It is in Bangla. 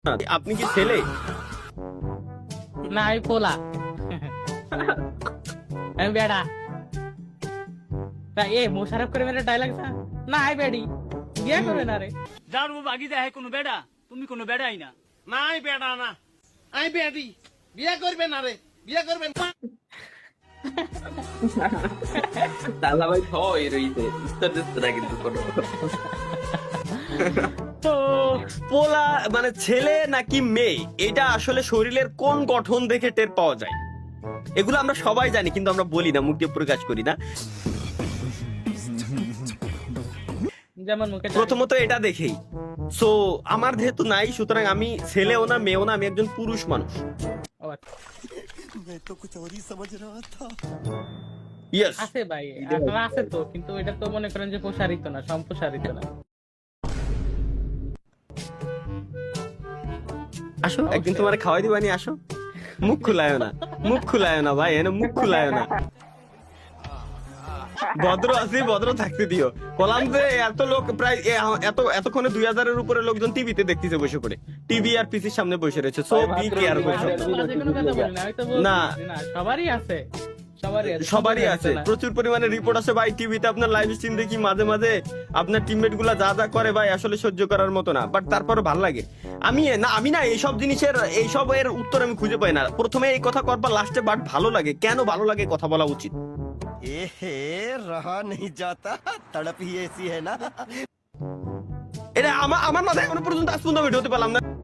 আপনি কি ছেলে? না আমি পোলা আমি বেড়া তা এ মোশারফ করে মেরে ডায়লগ না আই বেড়ি বিয়ে করবে না রে যার বাগি দেয় কোনো বেড়া তুমি কোনো বেড়াই না নাই বেড়া না আই বেড়ি বিয়ে করবে না রে বিয়ে করবে না দাদা ভাই ভয় রইছে উত্তর দিচ্ছে না কিন্তু কোনো তো পোলা মানে ছেলে নাকি মেয়ে এটা আসলে শরীরের কোন গঠন দেখে টের পাওয়া যায়? এগুলো আমরা সবাই জানি কিন্তু আমরা বলি না, মুখ দিয়ে প্রকাশ করি না। যেমন মুখে প্রথমত এটা দেখেই সো আমার যেহেতু নাই, সুতরাং আমি ছেলেও না মেয়েও না, আমি একজন পুরুষ মানুষ। ইয়েস আছে ভাই এখন আছে তো, কিন্তু এটা তো মনে করেন যে প্রসারিত না, সম্প্রসারিত না। আসো একদিন তোমার খাওয়াই দিবানি, আসো। মুখ খুলায় না, মুখ খুলায় না ভাই, এনে মুখ খুলায় না। ভদ্র আছি, ভদ্র থাকতে দিও। কলাম যে এত লোক প্রায় এতক্ষণে 2000-এর উপরে লোকজন টিভিতে দেখতেছে বসে পড়ে, টিভি আর পিসির সামনে বসে রয়েছে। সো বি কেয়ার না, সবারই আছে সবারই আছে, প্রচুর পরিমাণে রিপোর্ট আছে ভাই। টিভিতে আপনার লাইভ স্ট্রিম দেখি মাঝে মাঝে, আপনার টিমমেট গুলা যা যা করে ভাই আসলে সহ্য করার মতো না, বাট তারপরে ভালো লাগে। আমি না এইসব জিনিসের এইসবের উত্তর আমি খুঁজে পাই না। প্রথমে এই কথা করবা লাস্টে, বাট ভালো লাগে। কেন ভালো লাগে কথা বলা উচিত। रहा नहीं जाता तड़प ही ऐसी है ना। এটা আমার মাথায় এখনো পর্যন্ত আজ পর্যন্ত আমি ঢুকতে পারলাম না।